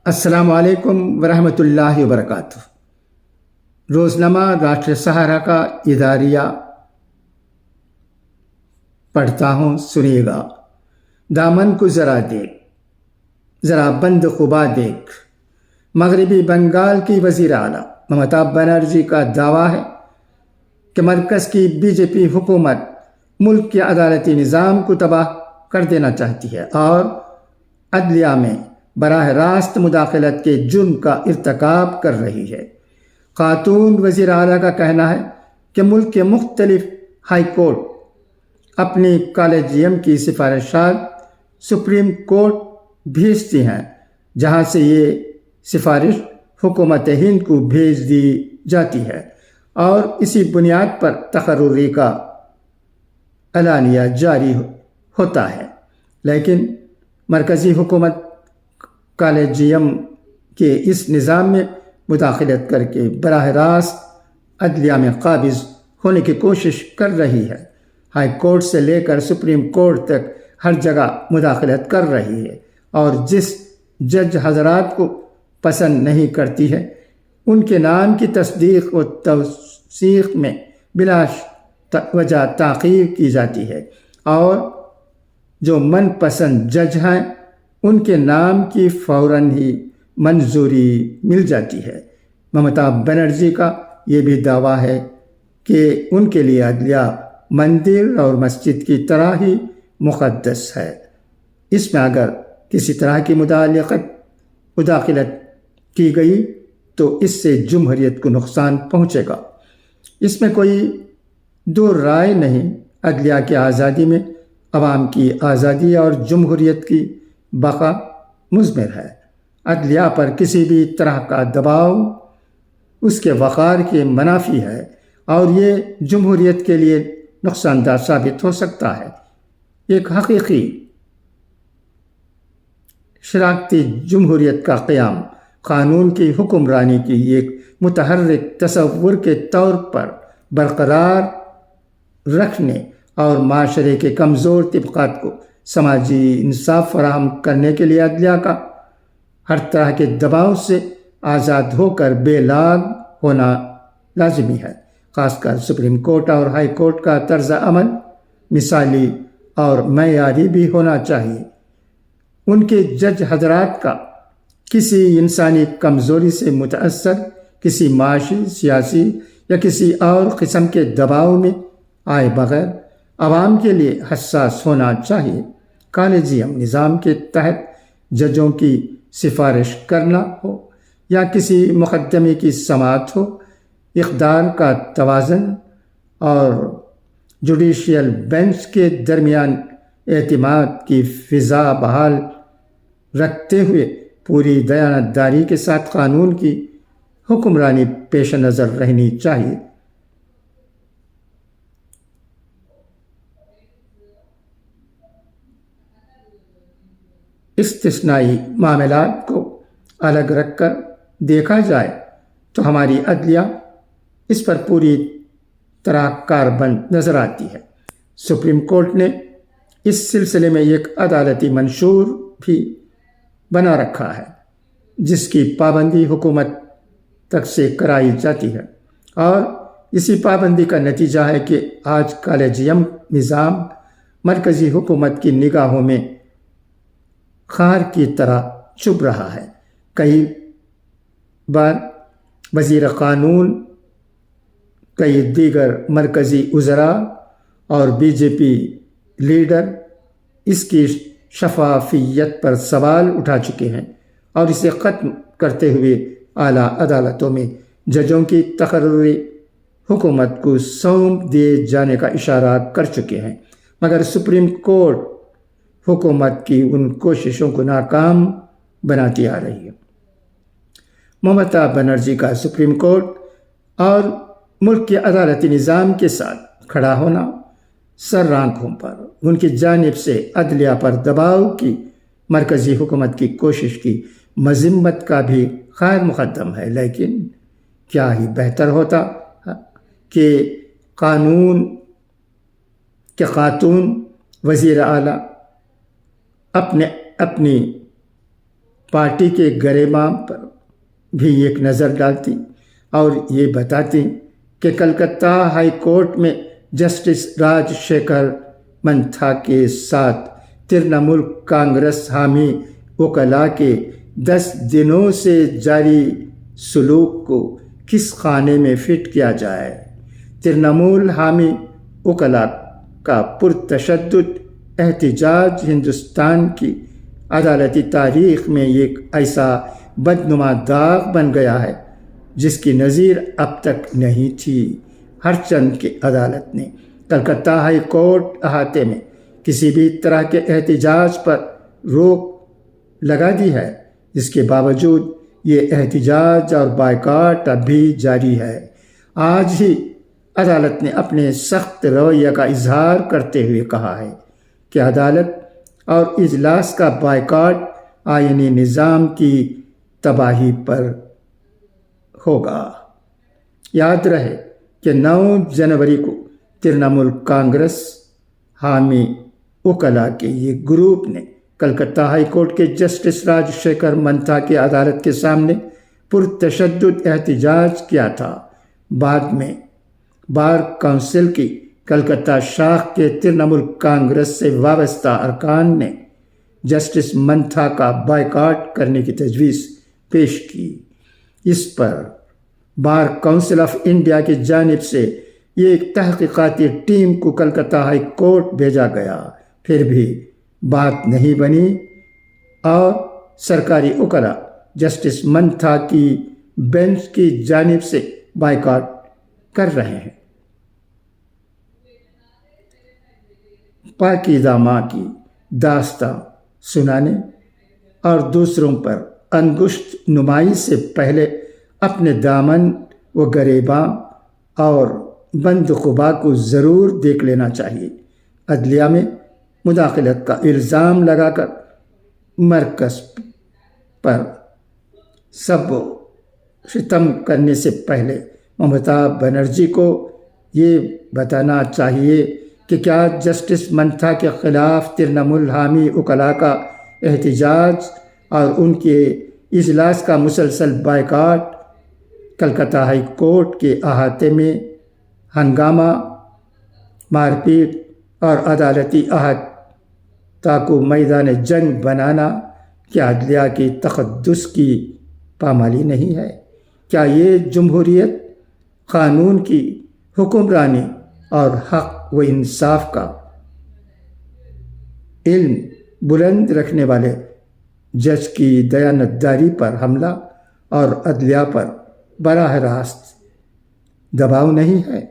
السلام علیکم ورحمۃ اللہ وبرکاتہ۔ روزنامہ راشٹر سہارا کا اداریہ پڑھتا ہوں، سنیے گا۔ دامن کو ذرا دیکھ، ذرا بند خبا دیکھ۔ مغربی بنگال کی وزیر اعلیٰ ممتا بنرجی کا دعویٰ ہے کہ مرکز کی بی جے پی حکومت ملک کے عدالتی نظام کو تباہ کر دینا چاہتی ہے اور عدلیہ میں براہ راست مداخلت کے جرم کا ارتکاب کر رہی ہے۔ خاتون وزیر اعلیٰ کا کہنا ہے کہ ملک کے مختلف ہائی کورٹ اپنی کالجیم کی سفارشات سپریم کورٹ بھیجتی ہیں، جہاں سے یہ سفارش حکومت ہند کو بھیج دی جاتی ہے اور اسی بنیاد پر تقرری کا اعلانیہ جاری ہوتا ہے۔ لیکن مرکزی حکومت کالجیم کے اس نظام میں مداخلت کر کے براہ راست عدلیہ میں قابض ہونے کی کوشش کر رہی ہے۔ ہائی کورٹ سے لے کر سپریم کورٹ تک ہر جگہ مداخلت کر رہی ہے اور جس جج حضرات کو پسند نہیں کرتی ہے ان کے نام کی تصدیق و توثیق میں بلا وجہ تاخیر کی جاتی ہے اور جو من پسند جج ہیں ان کے نام کی فوراً ہی منظوری مل جاتی ہے۔ ممتا بنرجی کا یہ بھی دعویٰ ہے کہ ان کے لیے عدلیہ مندر اور مسجد کی طرح ہی مقدس ہے۔ اس میں اگر کسی طرح کی مداخلت کی گئی تو اس سے جمہوریت کو نقصان پہنچے گا۔ اس میں کوئی دو رائے نہیں۔ عدلیہ کی آزادی میں عوام کی آزادی اور جمہوریت کی بقا مضمر ہے۔ عدلیہ پر کسی بھی طرح کا دباؤ اس کے وقار کے منافی ہے اور یہ جمہوریت کے لیے نقصان دہ ثابت ہو سکتا ہے۔ ایک حقیقی شراکتی جمہوریت کا قیام قانون کی حکمرانی کی ایک متحرک تصور کے طور پر برقرار رکھنے اور معاشرے کے کمزور طبقات کو سماجی انصاف فراہم کرنے کے لیے عدلیہ کا ہر طرح کے دباؤ سے آزاد ہو کر بے لاگ ہونا لازمی ہے۔ خاص کر سپریم کورٹ اور ہائی کورٹ کا طرز عمل مثالی اور معیاری بھی ہونا چاہیے۔ ان کے جج حضرات کا کسی انسانی کمزوری سے متاثر، کسی معاشی، سیاسی یا کسی اور قسم کے دباؤ میں آئے بغیر عوام کے لیے حساس ہونا چاہیے۔ کالجیم نظام کے تحت ججوں کی سفارش کرنا ہو یا کسی مقدمے کی سماعت ہو، اقدار کا توازن اور جوڈیشل بینچ کے درمیان اعتماد کی فضا بحال رکھتے ہوئے پوری دیانتداری کے ساتھ قانون کی حکمرانی پیش نظر رہنی چاہیے۔ استثنائی معاملات کو الگ رکھ کر دیکھا جائے تو ہماری عدلیہ اس پر پوری طرح کاربند نظر آتی ہے۔ سپریم کورٹ نے اس سلسلے میں ایک عدالتی منشور بھی بنا رکھا ہے جس کی پابندی حکومت تک سے کرائی جاتی ہے اور اسی پابندی کا نتیجہ ہے کہ آج کالجیم نظام مرکزی حکومت کی نگاہوں میں خار کی طرح چبھ رہا ہے۔ کئی بار وزیر قانون، کئی دیگر مرکزی وزراء اور بی جے پی لیڈر اس کی شفافیت پر سوال اٹھا چکے ہیں اور اسے ختم کرتے ہوئے اعلیٰ عدالتوں میں ججوں کی تقرری حکومت کو سونپ دیے جانے کا اشارات کر چکے ہیں، مگر سپریم کورٹ حکومت کی ان کوششوں کو ناکام بناتی آ رہی ہے۔ ممتا بنرجی کا سپریم کورٹ اور ملک کے عدالتی نظام کے ساتھ کھڑا ہونا سر آنکھوں پر ان کی جانب سے عدلیہ پر دباؤ کی مرکزی حکومت کی کوشش کی مذمت کا بھی خیر مقدم ہے، لیکن کیا ہی بہتر ہوتا کہ خاتون وزیر اعلیٰ اپنی پارٹی کے گریباں پر بھی ایک نظر ڈالتی اور یہ بتاتی کہ کلکتہ ہائی کورٹ میں جسٹس راج شیکھر منتھا کے ساتھ ترنمول کانگریس حامی وکلاء کے 10 دنوں سے جاری سلوک کو کس خانے میں فٹ کیا جائے۔ ترنمول حامی وکلاء کا پرتشدد احتجاج ہندوستان کی عدالتی تاریخ میں ایک ایسا بدنما داغ بن گیا ہے جس کی نظیر اب تک نہیں تھی۔ ہر چند کی عدالت نے کلکتہ ہائی کورٹ احاطے میں کسی بھی طرح کے احتجاج پر روک لگا دی ہے، جس کے باوجود یہ احتجاج اور بائیکاٹ اب بھی جاری ہے۔ آج ہی عدالت نے اپنے سخت رویہ کا اظہار کرتے ہوئے کہا ہے کہ عدالت اور اجلاس کا بائیکاٹ آئینی نظام کی تباہی پر ہوگا۔ یاد رہے کہ 9 جنوری کو ترنمول کانگریس حامی وکلاء کے یہ گروپ نے کلکتہ ہائی کورٹ کے جسٹس راج شیکھر منتھا کی عدالت کے سامنے پرتشدد احتجاج کیا تھا۔ بعد میں بار کونسل کی کلکتہ شاخ کے ترنمول کانگریس سے وابستہ ارکان نے جسٹس منتھا کا بائیکاٹ کرنے کی تجویز پیش کی۔ اس پر بار کونسل آف انڈیا کی جانب سے ایک تحقیقاتی ٹیم کو کلکتہ ہائی کورٹ بھیجا گیا، پھر بھی بات نہیں بنی اور سرکاری وکلاء جسٹس منتھا کی بینچ کی جانب سے بائیکاٹ کر رہے ہیں۔ پاکیزہ ماں کی داستان سنانے اور دوسروں پر انگشت نمائی سے پہلے اپنے دامن و گریباں اور بند قبا کو ضرور دیکھ لینا چاہیے۔ عدلیہ میں مداخلت کا الزام لگا کر مرکز پر سب و ستم کرنے سے پہلے ممتا بنرجی کو یہ بتانا چاہیے کہ کیا جسٹس منتھا کے خلاف ترنمول حامی وکلاء کا احتجاج اور ان کے اجلاس کا مسلسل بائیکاٹ کلکتہ ہائی کورٹ کے احاطے میں ہنگامہ، مار پیٹ اور عدالتی احاطہ کو میدان جنگ بنانا کیا عدلیہ کی تقدس کی پامالی نہیں ہے؟ کیا یہ جمہوریت، قانون کی حکمرانی اور حق و انصاف کا علم بلند رکھنے والے جج کی دیانتداری پر حملہ اور عدلیہ پر براہ راست دباؤ نہیں ہے؟